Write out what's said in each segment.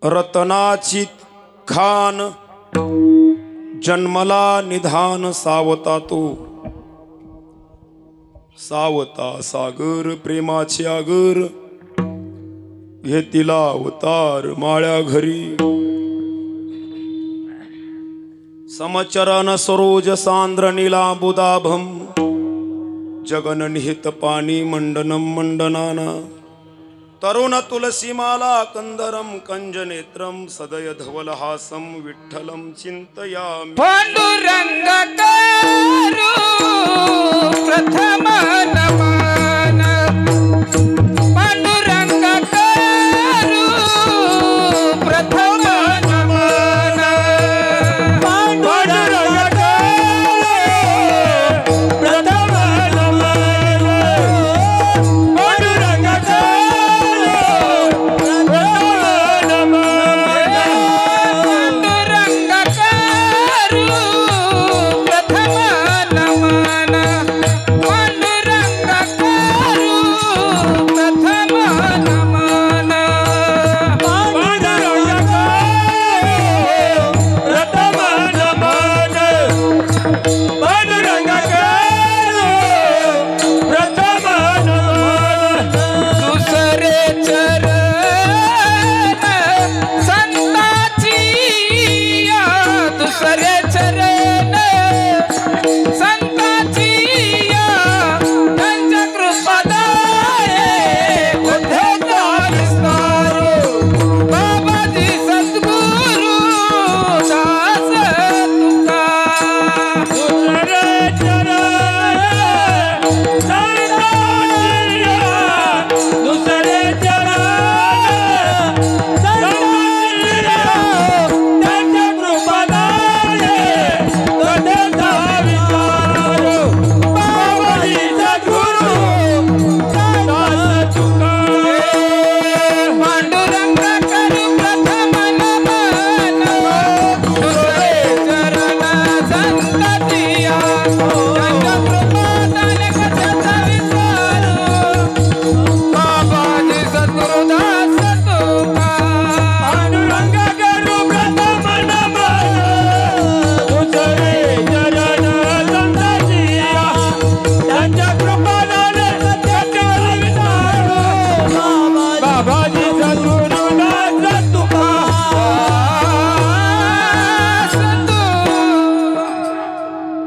रतनाची खान जन्मला निधान सावता तो सावता सागर प्रेमाची आगर घेतिला अवतार माळ्या घरी समचरण सरोज सांद्र नीलांबुदाभम जगन निहित पाणी मंडनम मंडनाना तरुण तुलसीमाला कंदरम कंजनेत्रम सदय धवलहासम विठ्ठलम चिंतयामि पांडुरंग करू प्रथम नमन पांडुरंग करू प्रथम नमन पांडुरंग करू प्रथम नमन पांडुरंग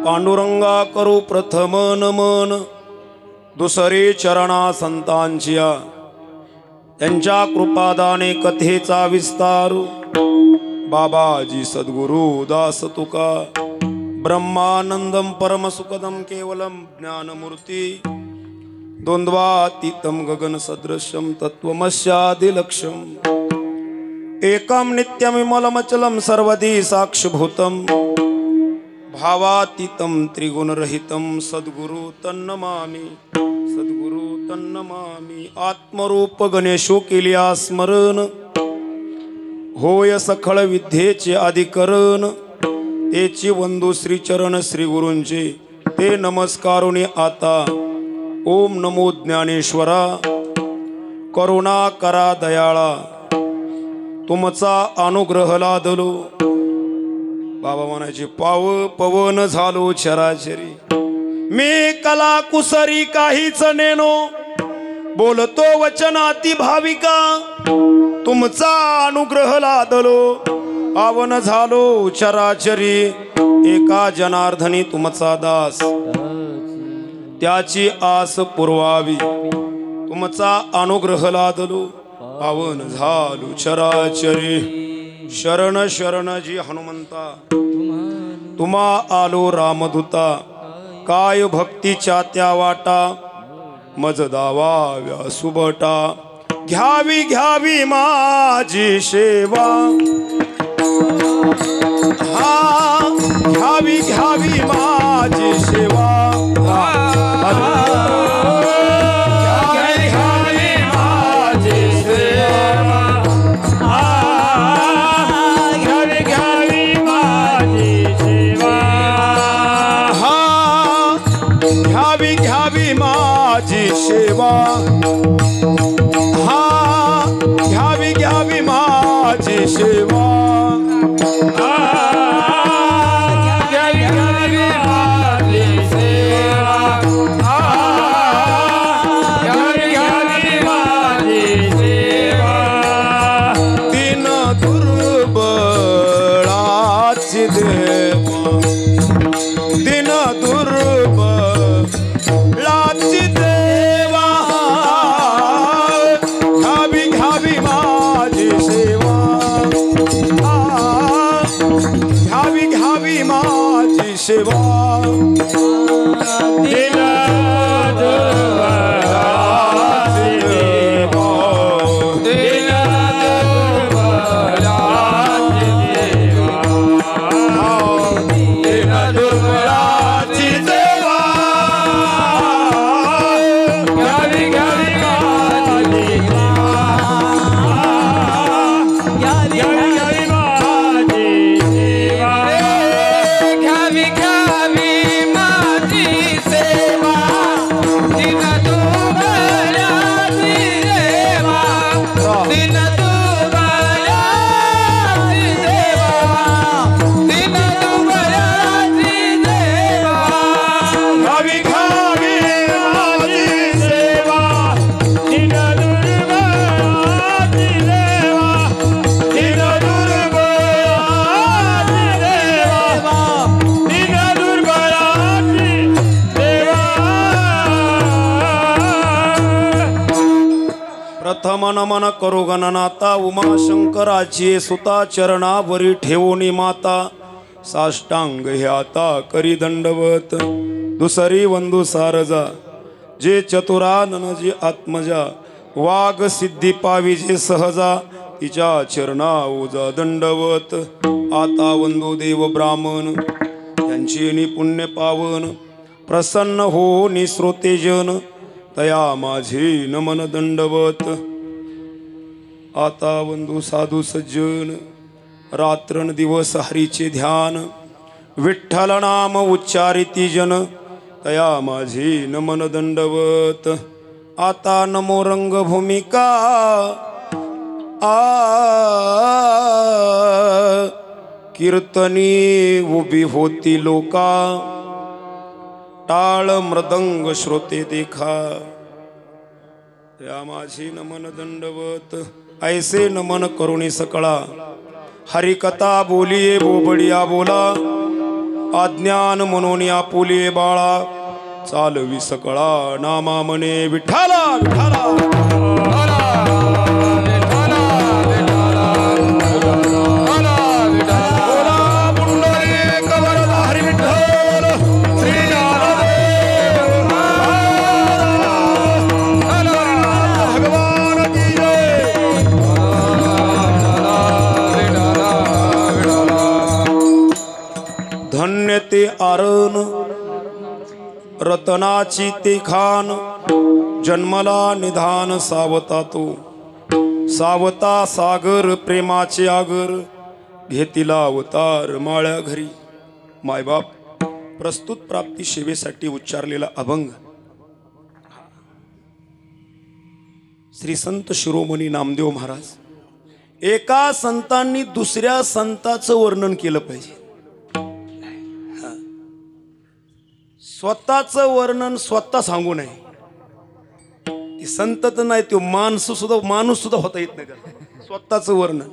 पांडुरंगा करू प्रथम नमन दुसरे चरणा संतांचिया त्यांच्या कृपादाने कथेचा विस्तार बाबाजी सद्गुरु दास तुका ब्रह्मानंदम परमसुखदम केवलम ज्ञानमूर्ती द्वंद्वातीतम गगन सदृशम तत्वमस्यादिलक्ष्यम एकम नित्यमिमलमचलम सर्वदी साक्षभूतम भावातीतम त्रिगुणरहितम सद्गुरु तन्नमामि आत्मरूप गणेशो केलिया स्मरण होय सखळ विद्येचे अधिकरण तेची वंदू श्रीचरण श्री गुरूंचे ते नमस्कारुनी आता ओम नमो ज्ञानेश्वरा करुणा करा दयाळा तुमचा अनुग्रह लादलो बाबा म्हणायचे पाव पवन झालो चराचरी मी कला कुसरी काहीच नेनो बोलतो वचनाती भाविका तुमचा अनुग्रह लादलो पावन झालो चराचरी एका जनार्दनी तुमचा दास त्याची आस पुरवावी तुमचा अनुग्रह लादलो पावन झालो चराचरी शरण शरण जी हनुमंता तुम्हा आलो रामदूता काय भक्तीच्या त्या वाटा मज दावा सुबटा घ्यावी घ्यावी माझी सेवा हा घ्यावी घ्यावी माझी सेवा सेवा हा सेवा प्रथम नमन करो गणनाता उमाशंकराची सुता चरणावरी ठेवोनी माता साष्टांग ह्याता करी दंडवत दुसरी वंदू सारजा जे चतुरानन जे आत्मजा वाघ सिद्धी पावी जे सहजा तिच्या चरणा ओजा दंडवत आता वंदू देव ब्राह्मण त्यांची निपुण्य पावन प्रसन्न हो निश्रोतेजन तया माझे नमन दंडवत आता वंदू साधू सज्जन रात्रन दिवस हरीचे ध्यान विठ्ठल नाम उच्चारिती जन तया माझे नमन दंडवत आता नमो रंग भूमिका कीर्तनी उभी होती लोका टाळ मृदंग श्रोते देखा या माझी नमन दंडवत ऐसे नमन करुणी सकळा हरिकथा बोलिये बोबडिया बोला अज्ञान म्हणून आपुलिये बाळा चालवी सकळा नामा म्हणे विठ्ठला विठ्ठला धन्य ते आरण रतनाची ते खान जन्मला निधान सावता तो सावता सागर प्रेमाचे आगर घेतिला अवतार माळ्या घरी मायबाप प्रस्तुत प्राप्ती सेवेसाठी उच्चारलेला अभंग श्री संत शिरोमणी नामदेव महाराज एका संतांनी दुसऱ्या संताचं वर्णन केलं पाहिजे स्वतःचं वर्णन स्वतः सांगू नये ती संत तर नाही तो माणूस सुद्धा होता येत नाही स्वतःचं वर्णन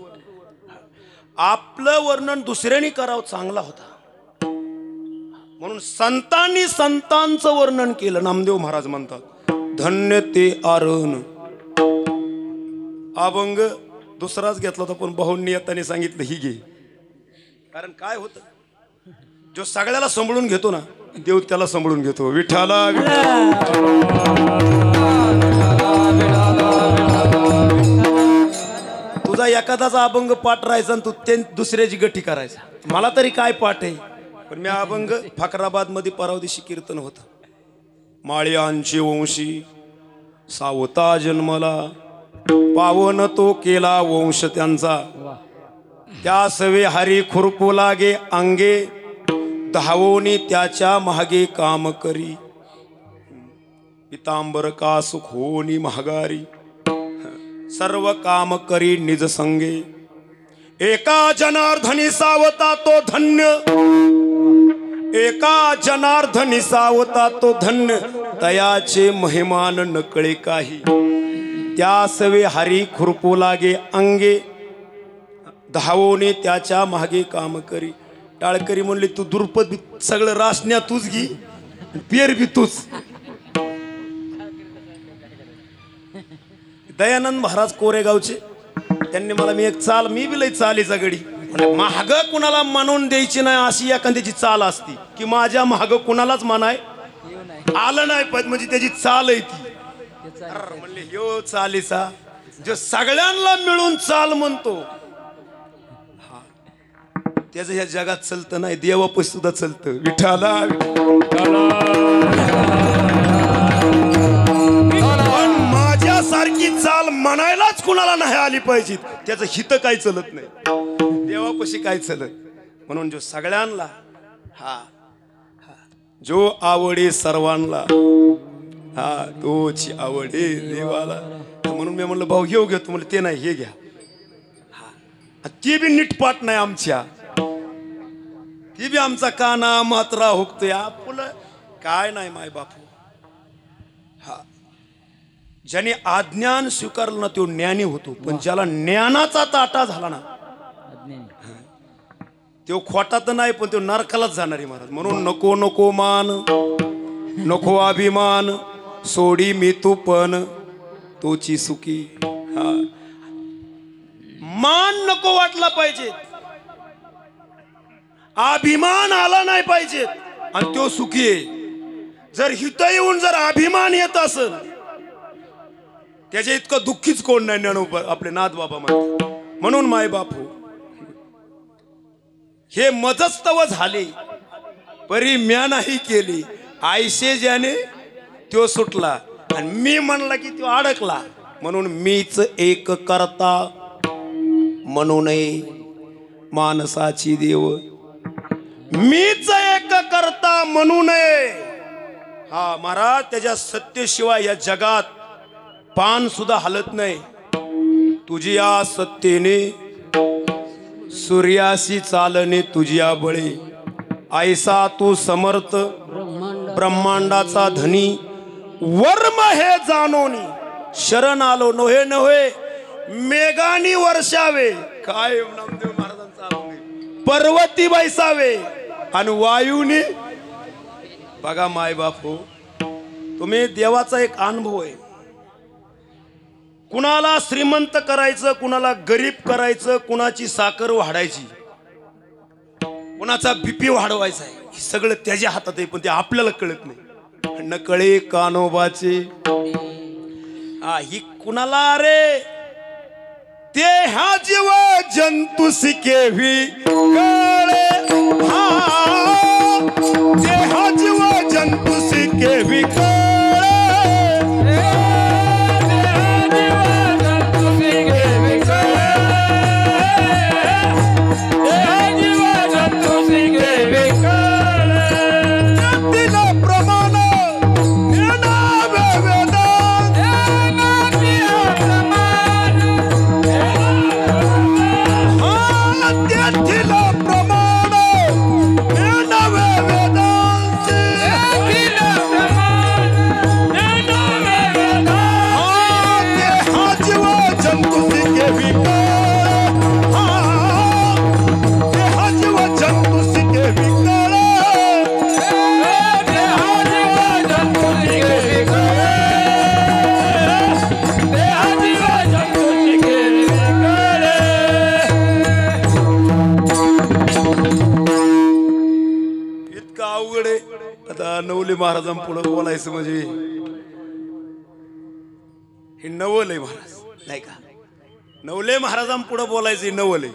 आपलं वर्णन दुसऱ्याने करावं चांगला होता म्हणून संतांनी संतांचं वर्णन केलं नामदेव महाराज म्हणतात धन्य ते आरण अभंग दुसराच घेतला होता पण बहुंनी येताना सांगितलं ही घे कारण काय होतं जो सगळ्याला सांभाळून घेतो ना देव त्याला सांभाळून घेतो विठ्ठला तुझा एखादाचा अभंग पाठ राहायचा आणि तू दुसऱ्याची गठी करायचा मला तरी काय पाठ आहे पण मी अभंग फकराबाद मध्ये परवा दिवशी कीर्तन होत माळ्यांची वंशी सावता जन्मला पावन तो केला वंश त्यांचा त्या सवे हरी खुरपू लागे अंगे धावोनी त्याच्या महागे काम करी पितांबर का सुख होनी महागारी सर्व काम करी निज संगे एका जनार्दनी सावता तो धन्य एका जनार्दनी सावता तो धन्य तयाचे महिमान नकळे काही त्या सवे हरी खुरपू लागे अंगे धावोनी त्याच्या मागे काम करी टाळकरी म्हणले तू दुर्पद सगळं रासण्या तूच घे पेर बी तूच दयानंद महाराज कोरेगावचे त्यांनी मला मी एक चाल मी बी लई चालीचा गडी म्हणजे महाग कुणाला म्हणून द्यायची नाही अशी एखाद्याची चाल असती की माझ्या महाग कुणालाच म्हणाय आलं नाही पाहिजे म्हणजे त्याची चाल आहे ती. अरे म्हणले ह्यो चालीचा जो सगळ्यांना मिळून चाल म्हणतो त्याचं ह्या जगात चलतं नाही, देवापाशी सुद्धा चलतं. विठाला पण माझ्यासारखी चाल म्हणायलाच कुणाला नाही आली पाहिजे त्याचं हित काही चलत नाही, देवापाशी काय चलत. म्हणून जो सगळ्यांना जो आवडे सर्वांना तोची आवडे देवाला. म्हणून मी म्हणलं भाऊ घेऊ घेतो म्हणलं ते नाही हे घ्या. ती बी नीटपाट नाही आमच्या, ती बी आमचा काना मात्रा हुकतोय आपलं काय नाही माय बापू. ज्याने अज्ञान स्वीकारलं ना तो ज्ञानी होतो, पण ज्याला ज्ञानाचा ताटा झाला ना तो खोटा तर नाही पण तो नरकालाच जाणारी महाराज. म्हणून नको नको मान नको अभिमान सोडी मी तू पण तोची सुखी. मान नको वाटला पाहिजे, अभिमान आला नाही पाहिजे आणि तो सुखी आहे. जर हित येऊन जर अभिमान येत असेल त्याच्या इतकं दुःखीच कोण नाही ज्ञानोबा आपले नाथ बाबा म्हणतात. म्हणून माय बापू हे मजस्तव झाले परी म्या नाही केली आयशे ज्याने तो सुटला आणि मी म्हणला की तो अडकला. म्हणून मीच एक करता म्हणू नये माणसाची देव, मीच एक करता म्हणू नये. महाराज त्याच्या सत्यशिवाय या जगात पान सुद्धा हलत नाही. तुझी या सत्तेने सूर्याशी चालणे तुझ्या बळे, ऐसा तू समर्थ ब्रह्मांडाचा धनी, वर्म हे जाणोनी शरण आलो नव्हे नव्हे मेघानी वर्षावे. काय नामदेव महाराजांचा पर्वती बैसावे आणि वायूनी. बघा माय बापू तुम्ही देवाचा एक अनुभव आहे. कुणाला श्रीमंत करायचं, कुणाला गरीब करायचं, कुणाची साखर वाढायची, कुणाचा बीपी वाढवायचा आहे, हे सगळं त्याच्या हातात आहे. पण ते आपल्याला कळत नाही. न कळे कानोबाचे ही कुणाला रे ते ह्या जीव जंतू सिकेवी कळे. ते ह्या जीव जंतू सिकेवी नवले महाराजांपुढे बोलायचं म्हणजे हे नवल आहे महाराज नाही का. नवले महाराजांपुढे बोलायचं नवल आहे.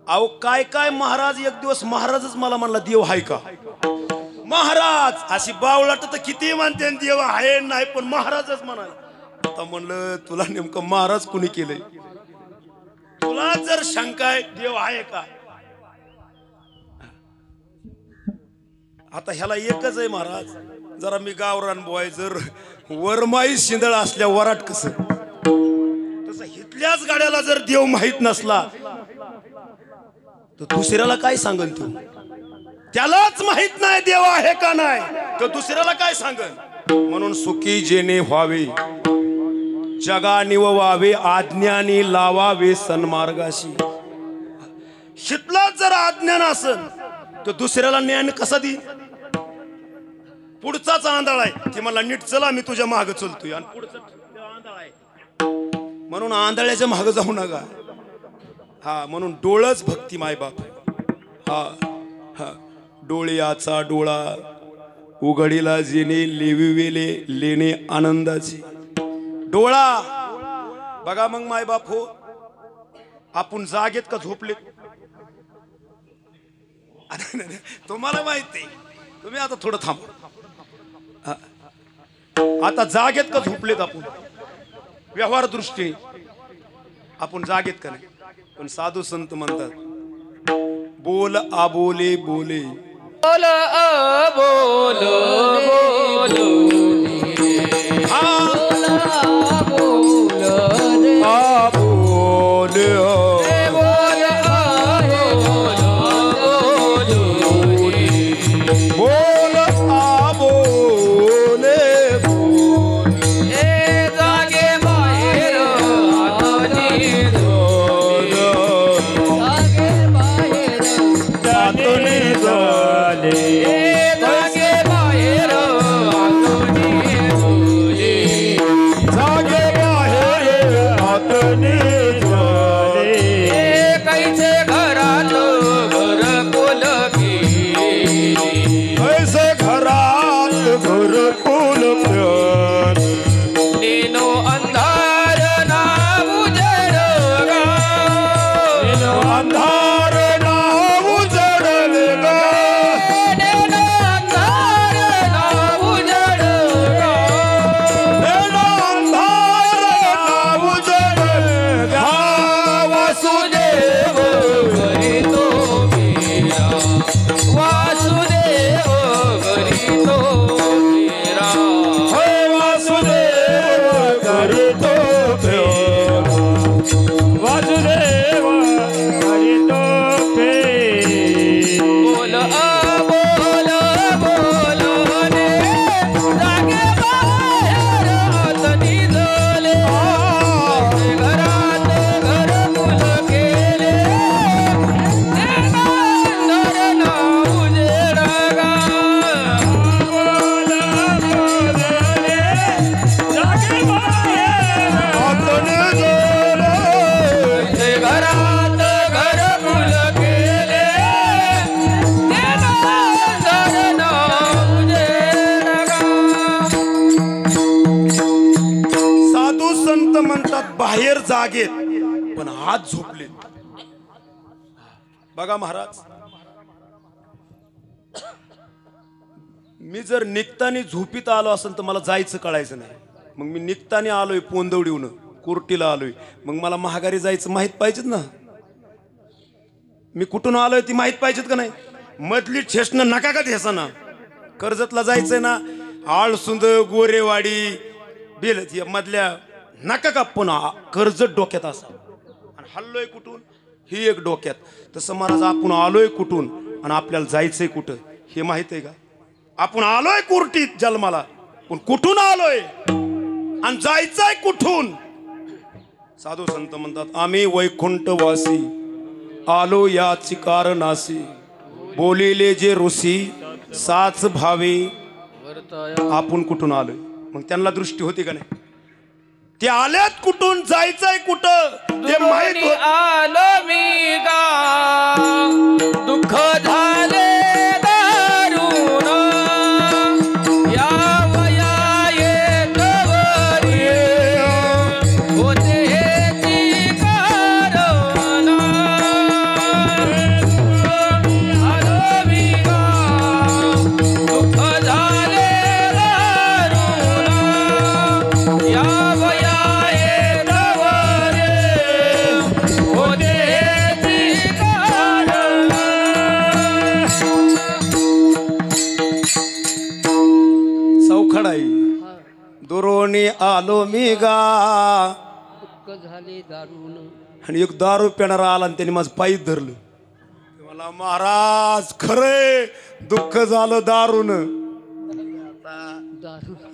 अहो काय काय महाराज एक दिवस महाराजच मला म्हणला देव आहे का. महाराज अशी बावळाट तर किती म्हणते देव आहे नाही पण महाराजच म्हणाला. आता म्हणलं तुला नेमकं महाराज कुणी केलंय. तुला जर शंका आहे देव आहे का. आता ह्याला एकच आहे महाराज, जरा मी गावरान बोय जर वरमाई शिंदळ असल्या वराट कसं तसं हितल्याच गाड्याला जर देव माहित नसला तर दुसऱ्याला काय सांगन तू. त्यालाच माहित नाही देव आहे का नाही तर दुसऱ्याला काय सांगन. म्हणून सुखी जेणे व्हावे जगा निववावे आज्ञानी लावावे सन्मार्गाशी. हितलाच जर अज्ञान असेल तर दुसऱ्याला ज्ञान कसा देईल. पुढचाच आंधळा आहे की मला नीट चला मी तुझ्या मागे चलतोय आणि पुढचा आंधळा आहे म्हणून आंधळ्याच्या मागे जाऊ नका. हा म्हणून डोळच भक्ती मायबाप. हा हा डोळ्याचा डोळा उघडीला जेणे लेविवेले लेणे आनंदाची. डोळा बघा मग मायबाप हो, आपण जागेत का झोपले? तुम्हाला माहिती, तुम्ही आता थोडं थांबा. आता जागेत का झोपलेत आपण? व्यवहार दृष्टी आपण जागेत का नाही? पण साधू संत म्हणतात बोल आबोले बोले. बोल बोल बोल बाहेर जागेत पण हात झोपले. बघा महाराज, मी जर निघतानी झोपीत आलो असेल तर मला जायचं कळायचं नाही. मग मी निघतानी आलोय पोंदवडीहून कुर्टीला आलोय, मग मला महागारी जायचं माहित पाहिजेत ना. मी कुठून आलोय ती माहित पाहिजेत का नाही? मधली ठेसणं नका का ठेसना. कर्जतला जायचंय ना, आळसुंद गोरेवाडी बेलत या मधल्या नका का, पण कर्जत डोक्यात असा. आणि हल्लोय कुठून ही एक डोक्यात. तसं महाराज आपण आलोय कुठून आणि आपल्याला जायचंय कुठं हे माहित आहे का? आपण आलोय कुर्टीत जन्माला, पण कुठून आलोय आणि जायचंय कुठून? साधू संत म्हणतात आम्ही वैकुंठवासी आलो याची कारणासी. बोलिले जे ऋषी साच भावे. आपण कुठून आलोय? मग त्यांना दृष्टी होती का नाही? ते आल्यात कुठून, जायचंय कुठं ते माहित होत. आलो मी गा दुःख झाले दारुण या वया येतवरी होते हेची कारण. आलो मी गा दुःख झाले दारुण या वया दुरोणी आलो मी गा दुःख झाले दारुण. आणि एक दारू पिणारा आला आणि त्याने माझं पायी धरलं. मला महाराज खरे दुःख झालं दारून.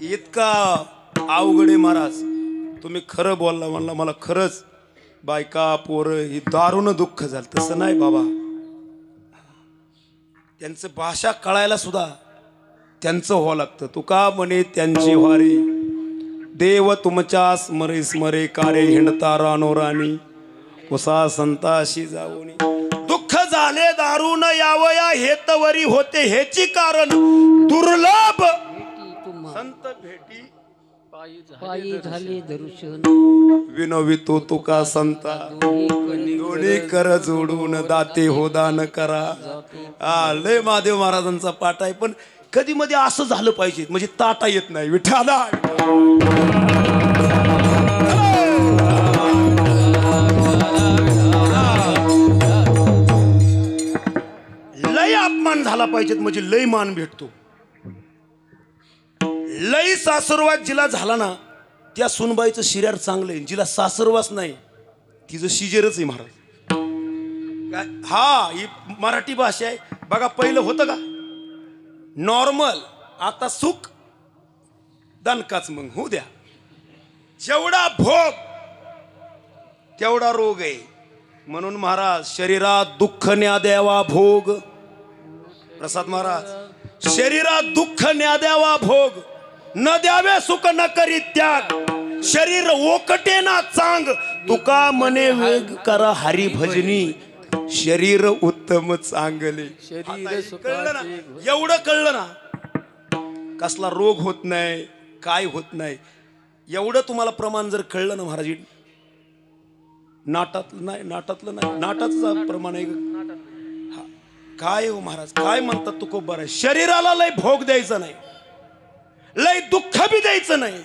इतका अवघड आहे महाराज, तुम्ही खरं बोलला म्हणला. मला खरंच बायका पोरं ही दारून दुःख झालं. तसं नाही बाबा, त्यांचं भाषा कळायला सुद्धा त्यांचं व्हावं लागतं. तुका म्हणे त्यांची वारी देव तुमच्या स्मरे स्मरे कारे हिंडता रानो राणी उसा संताशी जाऊन दुःख झाले दारून यावया हेतवरी होते हेची कारण दुर्लभ संत भेटी पायी झाले दर्शन विनोवितो तुका संता दोन्ही कर जोडून दाते हो दान करा. लय महादेव महाराजांचा पाठ आहे. पण कधी मध्ये असं झालं पाहिजे म्हणजे ताटा येत नाही. विठाला लय अपमान झाला पाहिजेत म्हणजे लय मान भेटतो. लय सासरवास जिला झाला ना त्या सुनबाईचं शिर्यार चांगलं आहे. जिला सासरवास नाही तिचं शिजेरच आहे महाराज. काय हा ही मराठी भाषा आहे बघा. पहिलं होतं का नॉर्मल, आता सुख दणकाच मग होऊ द्या. जेवढा भोग तेवढा रोग आहे. म्हणून महाराज शरीरात दुःख न्या द्यावा भोग. प्रसाद महाराज शरीरात दुःख न्या द्यावा भोग न द्यावे सुख न करी त्याग. शरीर ओकटे ना चांग तुका मने वेग करा हरी भजनी. शरीर उत्तम चांगले. कळलं ना एवढं कळलं ना कसला रोग होत नाही काय होत नाही. एवढं तुम्हाला प्रमाण जर कळलं ना महाराज नाटातलं नाही नाटाचं प्रमाण आहे. काय हो महाराज काय म्हणतात तुकोबर आहे. शरीराला लय भोग द्यायचा नाही लय दुःख बी द्यायचं नाही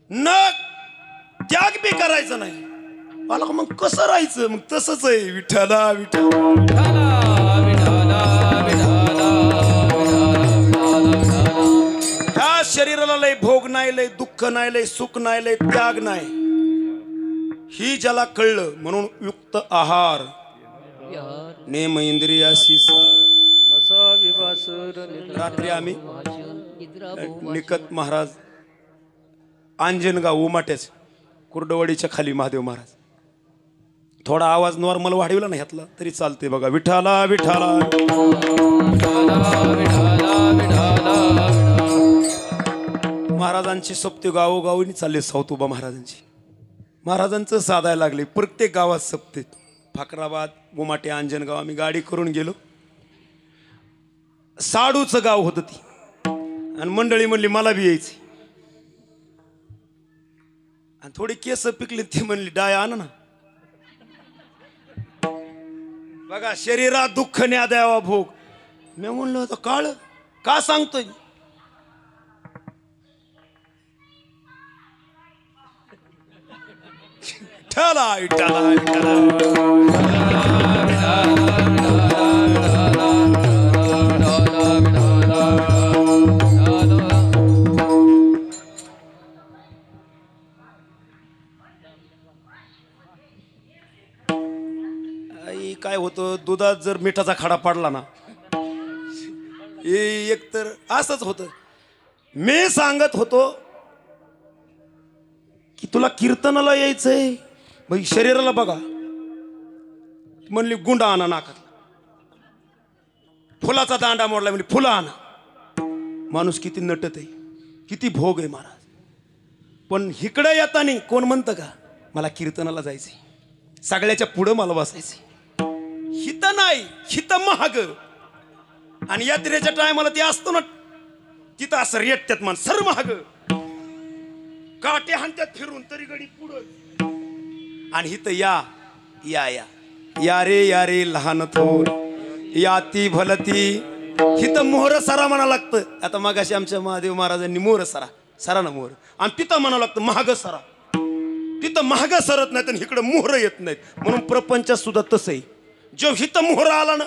न त्याग बी करायचं नाही. मला मग कसं राहायचं मग तसंच आहे. विठ्ठला ह्या शरीराला लय भोग नाही लय दुःख नाही लय सुख नाही लय त्याग नाही. ही ज्याला कळलं म्हणून युक्त आहार नेम इंद्रियाशी रात्री आम्ही निकत महाराज अंजनगाव उमाट्याच कुर्डवाडीच्या खाली महादेव महाराज थोडा आवाज नॉर्मल वाढवला ना ह्यातला तरी चालते बघा. विठाला विठाला महाराजांची सप्ते गावोगावी चालले. सावतोबा महाराजांचं साधायला लागले. प्रत्येक गावात सप्ते. फाकराबाद उमाटे अंजनगाव आम्ही गाडी करून गेलो. साडूचं गाव होतं ती आणि मंडळी म्हणली मला बी यायची. आणि थोडी केस पिकली ती म्हणली डाय आण ना. बघा शरीरात दुःख न्या द्यावा भोग. मी म्हणलो होतं काळ का सांगतोय. ठला काय होतं दुधात जर मिठाचा खडा पडला ना एक तर असंच होतं. मी सांगत होतो की तुला कीर्तनाला यायचंय भाई शरीराला बघा म्हणली गुंडा आणा नाकात. फुलाचा दांडा मोडला म्हणजे फुलं आणा. माणूस किती नटत आहे किती भोग आहे महाराज. पण इकडे येताना कोण म्हणतं का मला कीर्तनाला जायचंय सगळ्याच्या पुढं मला बसायचंय. हित नाही हित महाग. आणि यात्रेच्या टायमाला ते असतो ना तिथं असं रेटत्यात मान सर महाग काटे हाणत्यात फिरून तरी गडी पुढं. आणि हित या या या या रे या रे लहान थोर या ती भलती. हित मोहर सरा म्हणा लागतं. आता मगाशी आमच्या महादेव महाराजांनी मोहर सरा ना मोहर. आणि तिथं म्हणावं लागतं महाग सरा. तिथं महाग सरत नाहीत आणि इकडं मोहर येत नाहीत. म्हणून प्रपंचात सुद्धा तसं आहे. जो हित मोहर आला ना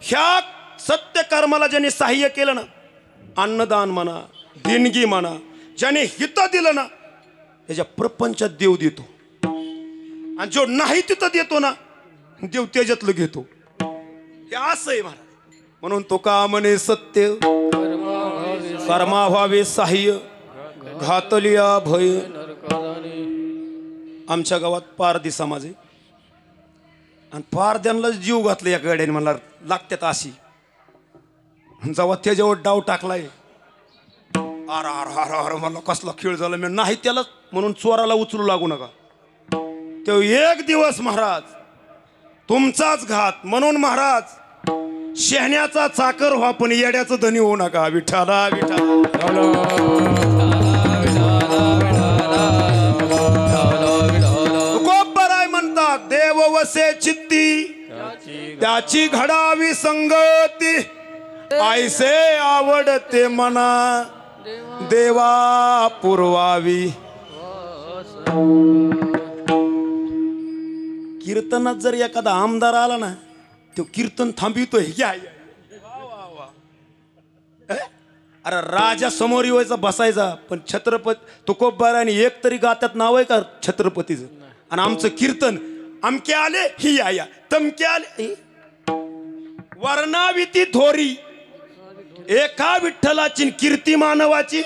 ह्या सत्य कर्माला ज्याने सहाय्य केलं ना अन्नदान म्हणा देणगी म्हणा ज्याने हित दिलं ना त्याच्या प्रपंचात देव देतो. आणि जो नाही तिथं देतो ना देव त्याच्यातलं घेतो. हे असं आहे महाराज. म्हणून तो का म्हणे सत्य कर्मा व्हावे सहाय्य घातलिया भय. आमच्या गावात पारधी समाज आहे आणि पारद्यांना जीव घातला या गाड्याने मला लागत्यात अशी. जेव्हा त्याच्यावर डाव टाकलाय आर आर आर आर मला कसला खेळ झाला. मी नाही त्याला म्हणून चोराला उचलू लागू नका. तो एक दिवस महाराज तुमचाच घात. म्हणून महाराज शहाण्याचा चाकर व्हा पण येड्याचं धनी होऊ नका. विठाला विठाला. तुकोबराय म्हणतात देव वसे चित्ती त्याची घडावी संगती. ऐसे आवडते मना देवा पुरवावी. कीर्तनात जर एखादा आमदार आला ना तो कीर्तन थांबितोय. या अरे राजा समोर येवायचा बसायचा. पण छत्रपती तुकोबाराने एक तरी गात्यात नाव आहे का छत्रपतीचं. आणि आमचं कीर्तन अमके आले ही या तमके आले वर्णाविती थोरी. एका विठ्ठलाची कीर्ती मानवाची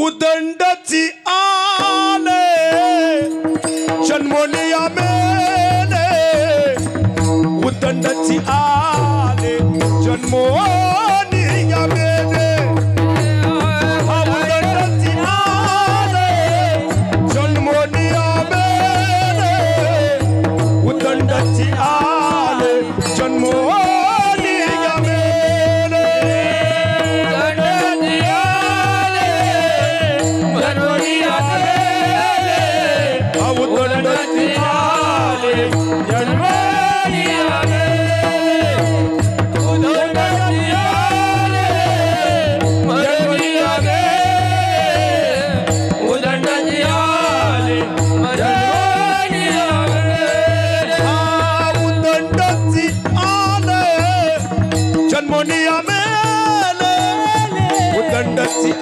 उदंडची आले जन्मोनिया मेले. उदंडची आले जन्मोनिया मेले. उदंडची आले जन्मोनिया मेले. उदंडची आले जन्मोनिया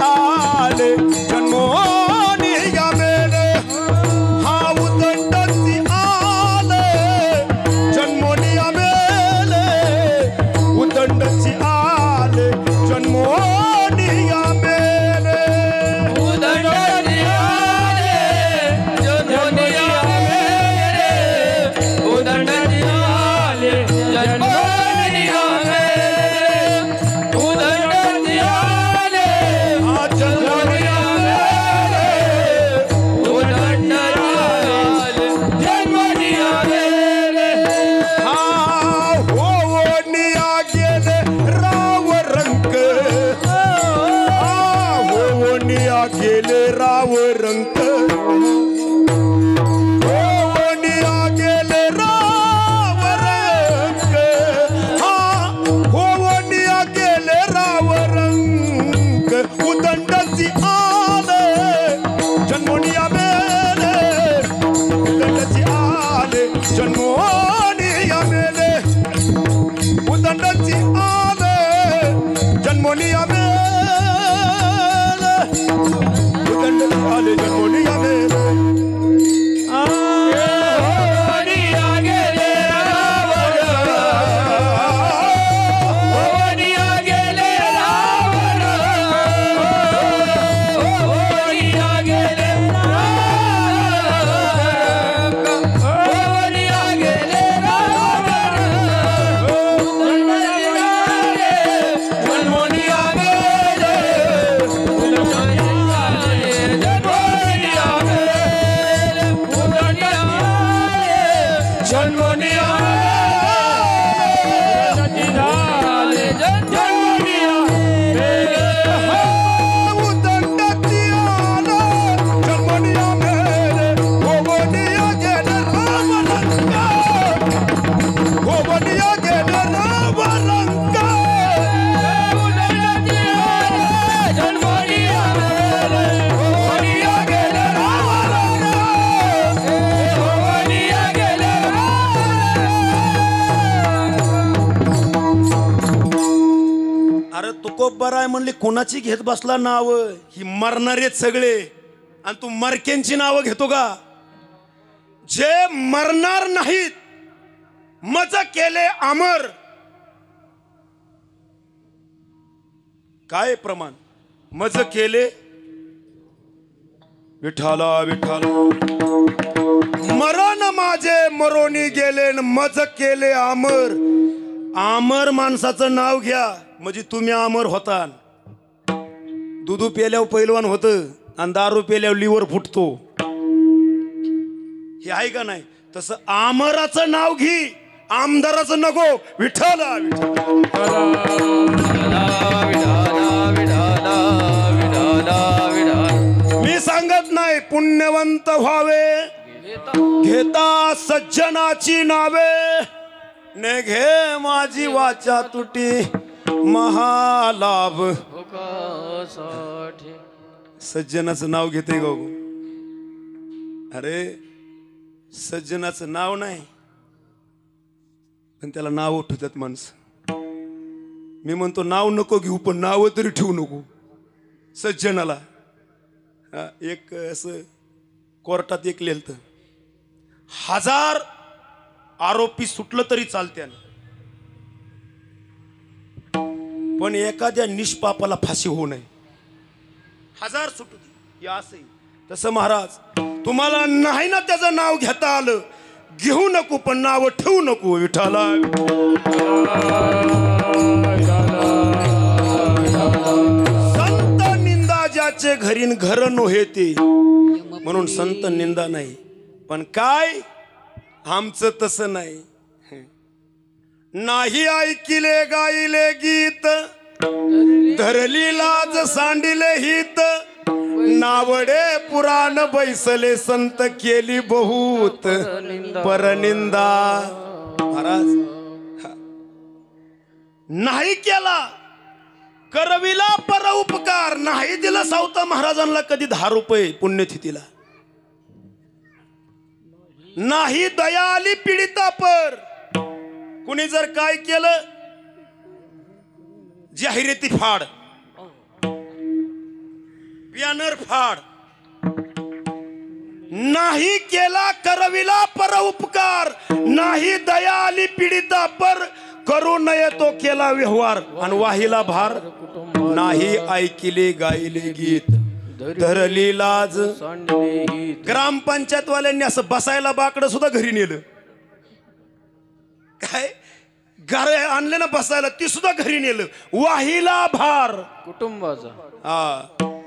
आले जन्मोनिया मेले. हा उदंडची आले जन्मोनिया मेले. उदंडची आले जन्मोनिया मेले. उदंडची आले जन्मोनिया मेले. उदंडची आले जन्मोनिया गेले राव रंक. होवनिया गेले राव रंक. हा होवनिया गेले राव रंक. उदंडची आले जन्मोनिया मेले. उदंडची आले जन्मोनिया मेले. उदंडची आले जन्मोनिया मेले. आले जन्मोनिया मेले. तुकोबराय म्हणले कोणाची घेत बसला नाव. ही मरणारेच सगळे आणि तू मरक्यांची नावं घेतो का. जे मरणार नाहीत मज केले अमर. काय प्रमाण मज केले विठाला विठाला. मरण माझे मरोनी गेले मज केले अमर. अमर माणसाचं नाव घ्या म्हणजे तुम्ही अमर होता. दूध पेल्यावर पैलवान होतं आणि दारू पेल्यावर लिव्हर फुटतो. हे आहे का नाही? तसं आमराचं नाव घे, आमदाराचं नको. विठ्ठल मी सांगत नाही पुण्यवंत व्हावे, घेता सज्जनाची नावे, ने घे माझी वाचा तुटी महालाभ. सज्जनाचं नाव घेते गो. अरे सज्जनाचं नाव नाही, पण त्याला नाव उठवतात माणसं. मी म्हणतो नाव नको घेऊ, पण नाव तरी ठेवू नको सज्जनाला. एक असं कोर्टात एक लिहिलं, 1000 आरोपी सुटलं तरी चालते, पण एखाद्या निष्पापाला फाशी होऊ नये. 1000 सुटू दे, असंही. तसं महाराज तुम्हाला नाही ना त्याचं नाव घेता आलं, घेऊ नको, पण नाव ठेवू नको. विठ्ठला संत निंदा ज्याचे घरीन घर नोहे ते, म्हणून संत निंदा नाही. पण काय आमचं तसं नाही. नाही ऐकिले गायले गीत, धरली लाज सांडिले हित, नावडे पुराण बैसले संत केली बहुत परनिंदा. महाराज नाही केला करविला पर उपकार, नाही दिला सावता महाराजांना कधी 10 रुपये पुण्यतिथीला, नाही दया आली पीडिता पर. कुणी जर काय केलं जाहिराती फाड, बॅनर फाड, नाही केला करविला पर उपकार, नाही दया आली पीडिता पर, करू नये तो केला व्यवहार, आणि वाहिला भार. नाही ऐकिले गायले गीत, धरली लाज. ग्रामपंचायत वाल्यांनी असं बसायला बाकडं सुद्धा घरी नेलं. काय घर आणले ना बसायला, ती सुद्धा घरी नेलं. वाहिला भार कुटुंबाचा.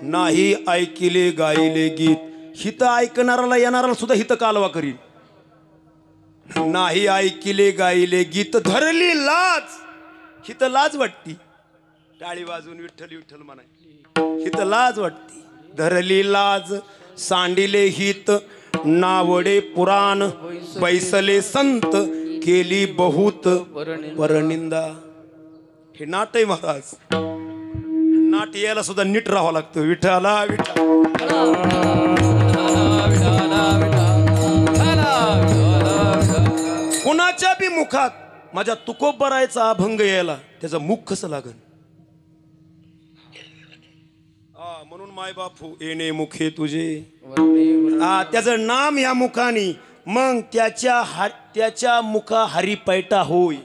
नाही ऐकिले गायले गीत, हित ऐकणाराला येणाराला सुद्धा हित कालवा करीन. नाही ऐकिले गायले गीत, धरली लाज. हित लाज वाटती, टाळी वाजून विठ्ठल विठ्ठल म्हणाय, हित लाज वाटती. धरली लाज सांडिले हित, नावडे पुराण बैसले संत, केली बहुत परनिंदा. हे नाट आहे महाराज. नाट यायला सुद्धा नीट राहावं लागतं. विठ्ठला कुणाच्या बी मुखात माझ्या तुकोबरायचा अभंग यायला त्याचं मुख कसं लागन. म्हणून माय बापू येणे मुखे तुझे, त्याचं नाम या मुखानी, मग त्याच्या मुखा हरी पैटा होय.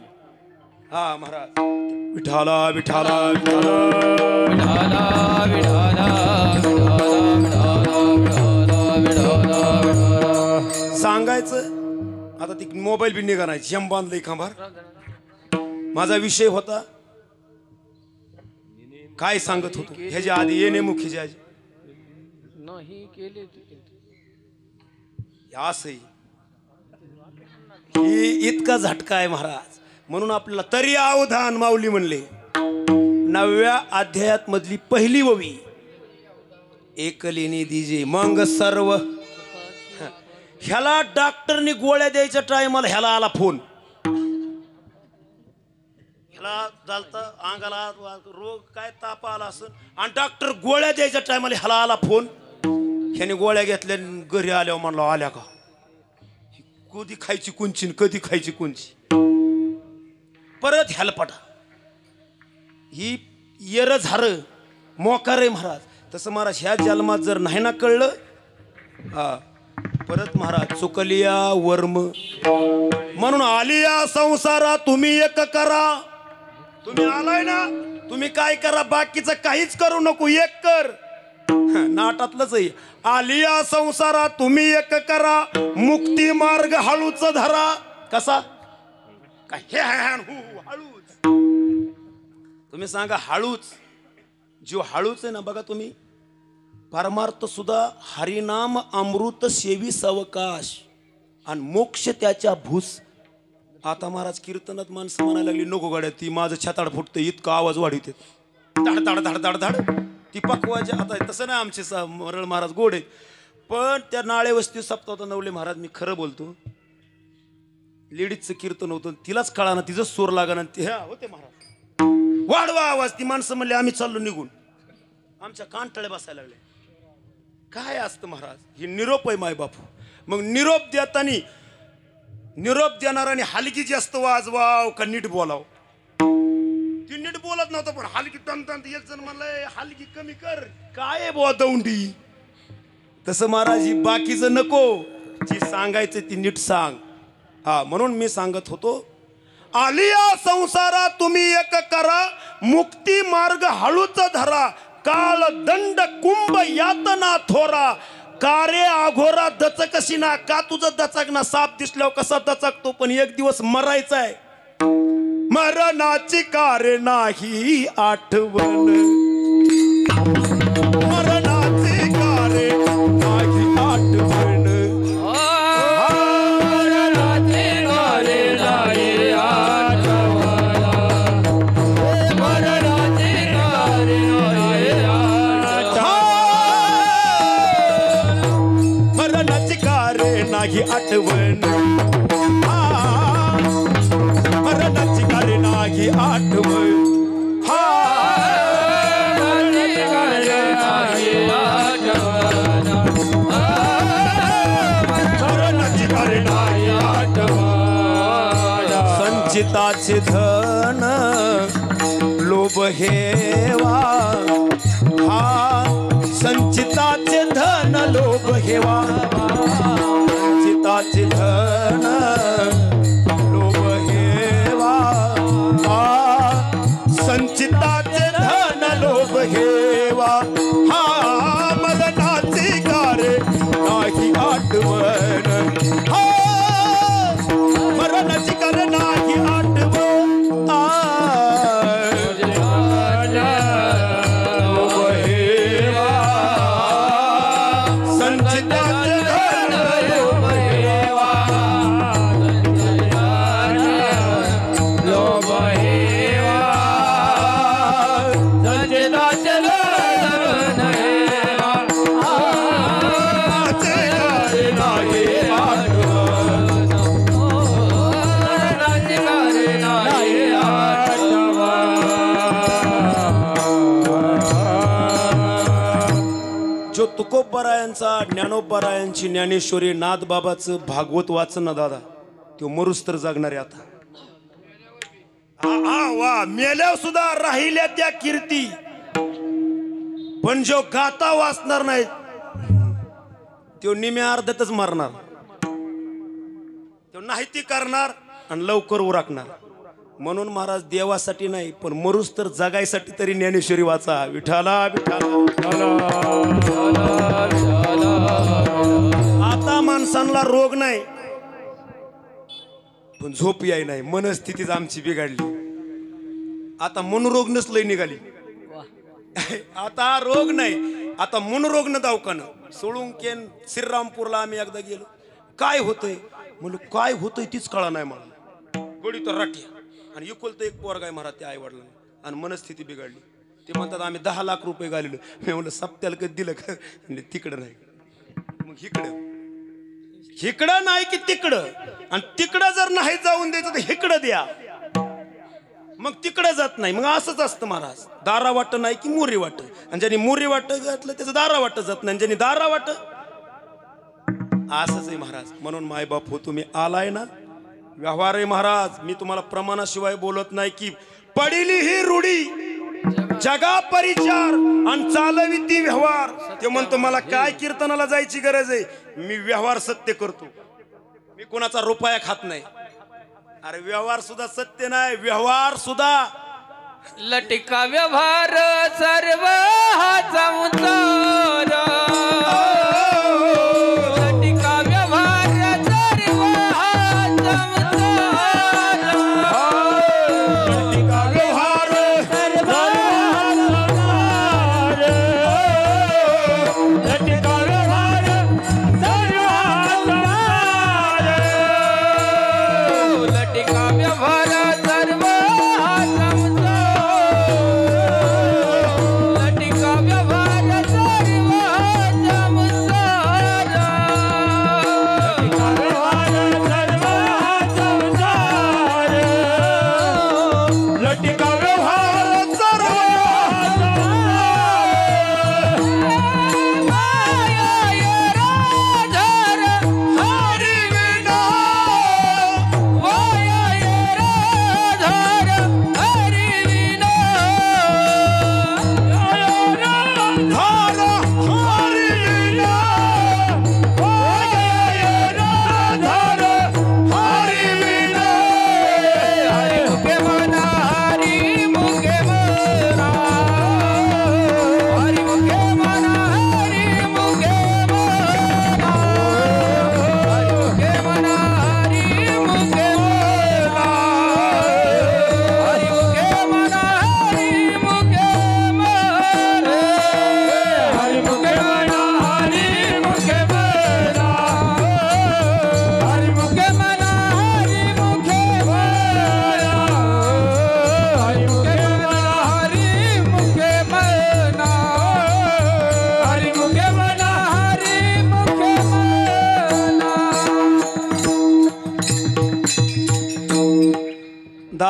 हा महाराज विठाला विठाला सांगायचं. आता ती मोबाईल बी निघाणार, जम बांधलंय खांबार. माझा विषय होता काय सांगत होतो ह्याच्या आधी, येणे मुखीच्या आधी नाही केले असंही. ही इतका झटका आहे महाराज. म्हणून आपल्याला तरी अवधान माऊली म्हणले 9व्या अध्यायात मधली पहिली ववी, एकलिनी दिजे मग सर्व. ह्याला डॉक्टरनी गोळ्या द्यायच्या टायमाला ह्याला आला फोन. ह्याला झालतं अंगाला रोग काय ताप आला असं, आणि डॉक्टर गोळ्या द्यायच्या टायमाला ह्याला आला फोन. ह्याने गोळ्या घेतल्या, घरी आल्यावर म्हणलं आल्या का, कधी खायची कुंची कधी खायची कुंची. परत हेलपटा, ही येर झार मोकार आहे महाराज. तसं महाराज ह्या जन्मात जर नाही ना कळलं, हा परत महाराज चुकलिया वर्म. म्हणून आलिया संसारा तुम्ही एक करा. तुम्ही आलाय ना, तुम्ही काय करा, बाकीचं काहीच करू नको, एक कर. नाटातलंच आहे. आलिया संसारा तुम्ही एक करा, मुक्ती मार्ग हळूच धरा. कसा काय हे हळूच. तुम्ही सांगा हळूच. जो हळूच आहे ना बघा तुम्ही, परमार्थ सुद्धा हरिनाम अमृत सेवी सावकाश. आणि मोक्ष त्याच्या भूस. आता महाराज कीर्तनात माणसं म्हणायला लागली नको गाड्या ती माझं छाताड फुटतं इतका आवाज वाढवते धाड धाड धाड धाड धाड ती पकवायचे. आता तसं नाही आमचे मरळ महाराज गोड आहेत पण त्या नाळे वस्ती सप्ताह होता नवले महाराज मी खरं बोलतो लेडीजचं कीर्तन होतं तिलाच कळा ना तिचं सूर लागा ना ते होते महाराज वाढवा आवाज. ती माणसं म्हणले आम्ही चाललो निघून आमच्या कानटळे बसायला लागले. काय असतं महाराज हे निरोप आहे माय बापू. मग निरोप देतानी निरोप देणाराने हलकी जास्त वाजवाव का नीट बोलाव. ती नीट बोलत नव्हतं पण हलकी तन तन एक जण म्हणलंय हलकी कमी कर काय बुवा दौंडी. तसं महाराज ही बाकीचं नको जी सांगायचं ती नीट सांग. हा म्हणून मी सांगत होतो आलिया संसारा तुम्ही एक करा मुक्ती मार्ग हळूच धरा काल दंड कुंभ यातना थोरा कारे आघोरा दचकशी ना का तुझं दचक ना साप दिसल्यावर कसा दचकतो पण एक दिवस मरायचा आहे. मरणाची कारे नाही आठवण मरणाची कारे नाही आठवण नाही आठवण मरणाची कारे नाही आठवण मरणाची कारे नाही आठवण संचिताचे धन लोभ हेवा हा संचिताचे धन लोभ हेवा संचिताचे धन लोभ हेवा संचिताचे धन लोभ हेवा हा मरणाची कारे नाही आठवण मरणाची कारे नाही आठवण लोभ हेवा संचिताचे जो तुकोबरायांचा ज्ञानोबरायांची ज्ञानेश्वरी नाथबाबाचं भागवत वाचन ना दादा तो मरुस तर जगणारे आता वा मेल्या सुद्धा राहिल्या त्या कीर्ती पण जो गाता वाचणार नाही तो निम्या अर्ध्यातच मारणार तो नाही ती करणार आणि लवकर उरकणार. म्हणून महाराज देवासाठी नाही पण मरुस तर जगायसाठी तरी ज्ञानेश्वरी वाचा. विठाला विठाला. आता माणसांना रोग नाही पण झोप याय नाही मनस्थितीच आमची बिघडली. आता मनोरोग नसलंय निघाली. आता रोग नाही आता मनोरोग न दवाखाना सोडून केन श्रीरामपूरला आम्ही एकदा गेलो. काय होतंय म्हणलं काय होतंय तीच कळा नाही मला. गोडी तर राठ्या आणि इकुलतं एक पोरगा आहे महाराज त्या आई वडिलांना आणि मनस्थिती बिघडली. ते म्हणतात आम्ही 10 लाख रुपये घालवलं. मी म्हणलं सप्त्याला कधी दिलं का तिकडं नाही मग हिकडं नाही की तिकडं आणि तिकडं जर नाही जाऊन द्यायचं तर हिकडं द्या मग तिकडं जात नाही. मग असंच असतं महाराज. दारा वाट नाही की मोरी वाट आणि ज्यांनी मोरी वाट घातलं त्याचं दारा वाट जात नाही ज्यांनी दारा वाट असंच आहे महाराज. म्हणून मायबाप हो तुम्ही आलाय ना व्यवहार आहे महाराज. मी तुम्हाला प्रमाणाशिवाय बोलत नाही की पडिली ही रूढी जगा परिचार आणि चालवी ती व्यवहार. ते म्हणतो मला काय कीर्तनाला जायची गरज आहे मी व्यवहार सत्य करतो. मी कोणाचा रुपया खात नाही. अरे व्यवहार सुद्धा सत्य नाही व्यवहार सुद्धा लटिका व्यवहार सर्व हा संसार लटिका व्यवहार सर्व हा संसार लटिका व्यवहार सर्व लटिका व्यवहार सर्व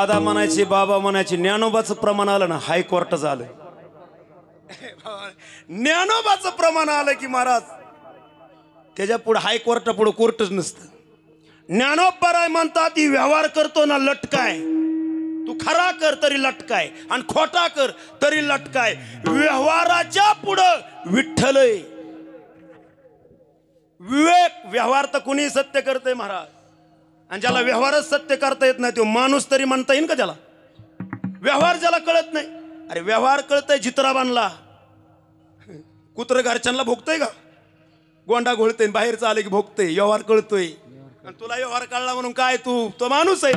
दादा म्हणायचे, बाबा म्हणायचे. ज्ञानोबाचं प्रमाण आलं ना, हायकोर्ट झालं. ज्ञानोबाचं प्रमाण आलं की महाराज त्याच्या पुढे हायकोर्टा पुढे कोर्टच नसतं. ज्ञानोबा म्हणतात ती व्यवहार करतो ना लटकाय, तू खरा कर तरी लटकाय आणि खोटा कर तरी लटकाय. व्यवहाराच्या पुढं विठ्ठल आहे. विवेक व्यवहार तर कुणी सत्य करतंय महाराज, आणि ज्याला व्यवहारच सत्य करता येत नाही तो माणूस तरी म्हणता येईल का त्याला? व्यवहार ज्याला कळत नाही. अरे व्यवहार कळतंय जित्राबांना, कुत्र घरच्यांना भोगतंय का? गोंडा घोळतय बाहेरचं आले की भोगतंय. व्यवहार कळतोय. आणि तुला व्यवहार कळला म्हणून काय तू तो माणूस आहे?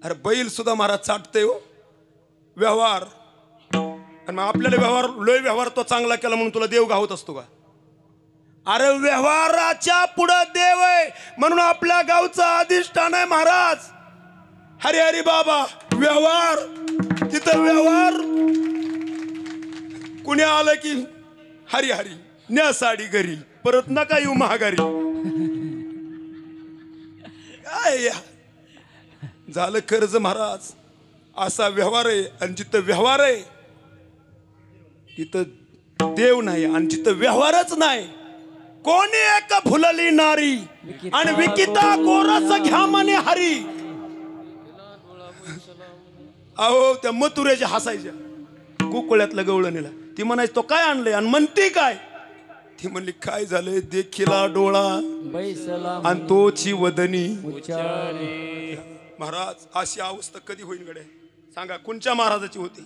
अरे बैल सुद्धा महाराज चाटतंय हो व्यवहार. आणि मग आपल्याला व्यवहार लय व्यवहार तो चांगला केला म्हणून तुला देव गावत असतो का? अरे व्यवहाराच्या पुढे देव आहे म्हणून आपल्या गावचा अधिष्ठान आहे महाराज हरी हरी बाबा. व्यवहार तिथं व्यवहार कुणी आलं की हरी हरी न्या साडी घरी परत नका येऊ महागारी. काय या झालं कर्ज महाराज. असा व्यवहार आहे. आणि जिथं व्यवहार आहे तिथं देव नाही, आणि जिथं व्यवहारच नाही. कोणी एक फुलली नारी आणि विकिता गोरस घ्या म्हणे हरी. अहो त्या मथुरेच्या हसायच्या कुकुळ्यातलं गवळण नेला. ती म्हणायची तो काय आणलंय आणि म्हणते काय? ती म्हणली काय झालंय देखीला डोळा आणि तोची वदनी. महाराज अशी अवस्था कधी होईल गड्या सांगा? कोणच्या महाराजाची होती?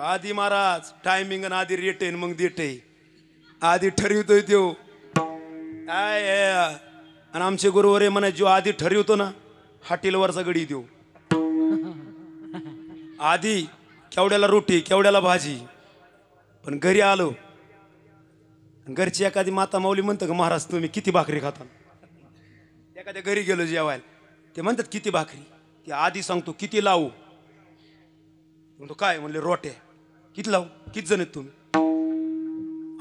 आधी महाराज टायमिंग आणि आधी रेट आहे मग देट आहे. आधी ठरवतोय तो काय. आणि आमचे गुरुवर म्हणाय जो आधी ठरवतो ना हॉटेलवरचा गडी देऊ. आधी केवढ्याला रोटी केवढ्याला भाजी. पण घरी आलो घरची एखादी माता माऊली म्हणतं का महाराज तुम्ही किती भाकरी खाता? एखाद्या घरी गेलो जेवायला ते म्हणतात किती भाकरी. ते आधी सांगतो किती लावू. म्हणतो काय म्हणले रोट्या. किती लावू? किती जण आहेत तुम्ही?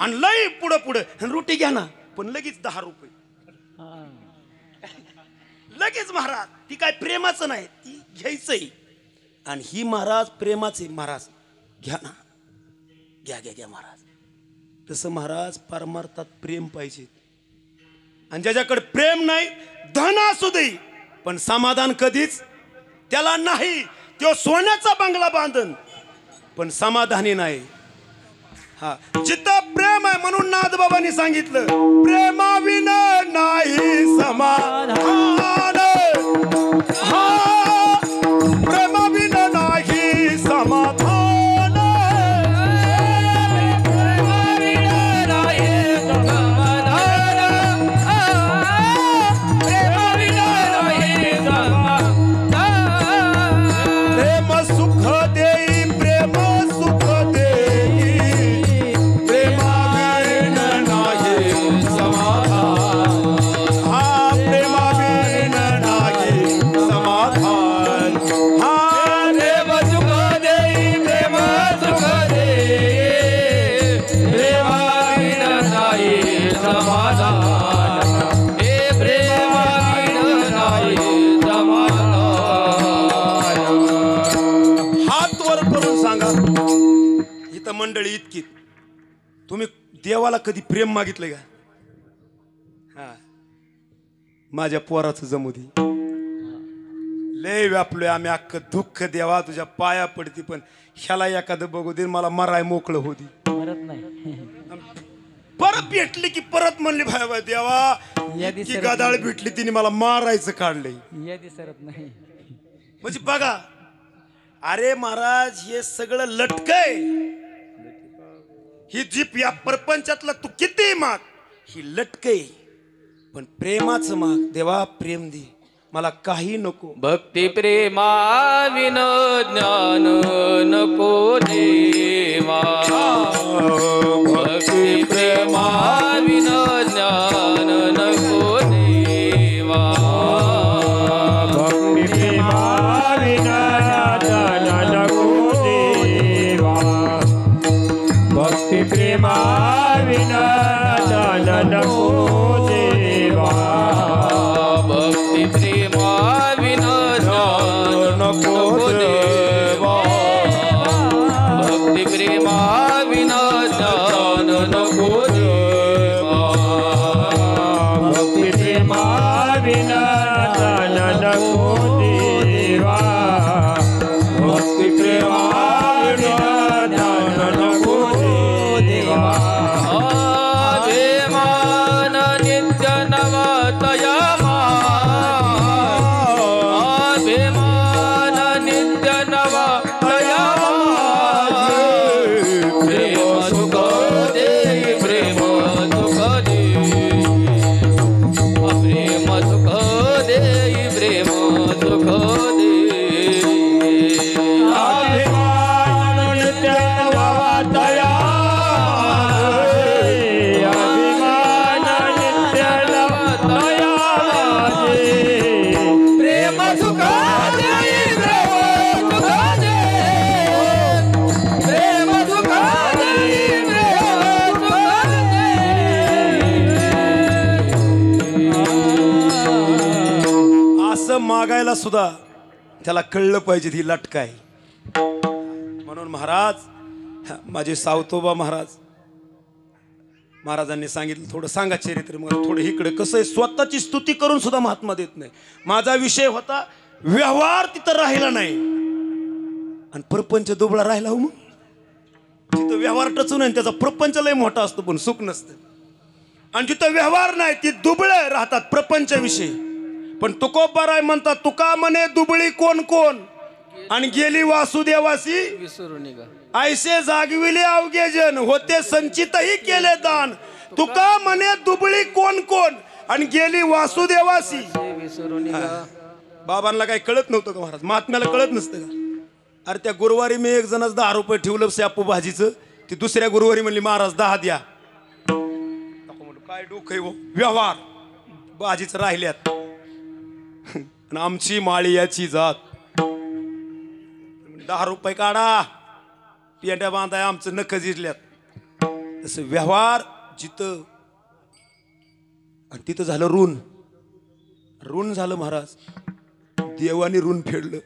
आणि लई पुढं पुढं रोटी घ्या ना पण लगेच 10 रुपये लगेच. महाराज ती काय प्रेमाचं नाही ती घ्यायचंय. आणि ही महाराज प्रेमाचे. महाराज घ्या ना घ्या घ्या घ्या महाराज. तसं महाराज परमार्थात प्रेम पाहिजे. आणि ज्याच्याकडे प्रेम नाही धन असू दे पण समाधान कधीच त्याला नाही. तो सोन्याचा बंगला बांधन पण समाधानी नाही. हा जिथं प्रेम आहे म्हणून नाथबाबांनी सांगितलं प्रेमाविना नाही समाधान. हा प्रेमाविना नाही समाधान. मंडळी इतकी तुम्ही देवाला कधी प्रेम मागितलं का? हा माझ्या पोराचं जमू दे. लय व्यापलोय आम्ही अख्खं दुःख देवा तुझ्या पाया पडती पण ह्याला एखादं बघू दे मला मराय मोकळं होती. परत भेटली की परत म्हणली भाई देवा की गदाळ भेटली तिने मला मारायचं काढलंय. म्हणजे बघा अरे महाराज हे सगळं लटकय. ही जीप या प्रपंचातला तू किती माग ही लटकय पण प्रेमाचं माग. देवा प्रेम दे मला काही नको. भक्ती प्रेमा विन ज्ञान नको देवा. भक्ती प्रेमा विन ज्ञान नको देवा. भक्ती प्रेमा विन ज्ञान नको देवा. भक्ती प्रेमा विना ज्ञान नको देवा. भक्ती मागायला सुद्धा त्याला कळलं पाहिजे ही लटका आहे. म्हणून महाराज माझे सावतोबा महाराजांनी सांगितलं थोडं सांगा चरित्र. मग थोडं इकडे कसं आहे, स्वतःची स्तुती करून सुद्धा महात्मा देत नाही. माझा विषय होता व्यवहार तिथं राहिला नाही आणि प्रपंच दुबळा राहिला. हो मग तिथं व्यवहार टचून आहे, त्याचा प्रपंच लय मोठा असतो पण सुख नसतं. आणि जिथं व्यवहार नाही ती दुबळे राहतात प्रपंचाविषयी. पण तुकोबाराय म्हणतात तुका म्हणे दुबळी कोण कोण आणि गेली वासुदेवासी विसरून निघा. ऐसे जागविले अवघे जन होते संचितही केले दान. तुका म्हणे दुबळी कोण कोण आणि गेली वासुदेवासी. विसरून निघा. बाबांना काही कळत नव्हतं का महाराज? महात्म्याला कळत नसतं का? अरे त्या गुरुवारी मी एक जणच 10 रुपये ठेवलं शापू भाजीचं. ती दुसऱ्या गुरुवारी म्हणली महाराज 10 द्या. काय डोकं आहे व्यवहार भाजीच राहिल्यात आणि आमची माळी याची जात. 10 रुपये काढा पेंड्या बांधाय आमचं नख जिरल्यात. तसं व्यवहार जिथं आणि तिथं झालं ऋण झालं महाराज. देवाने ऋण फेडलं.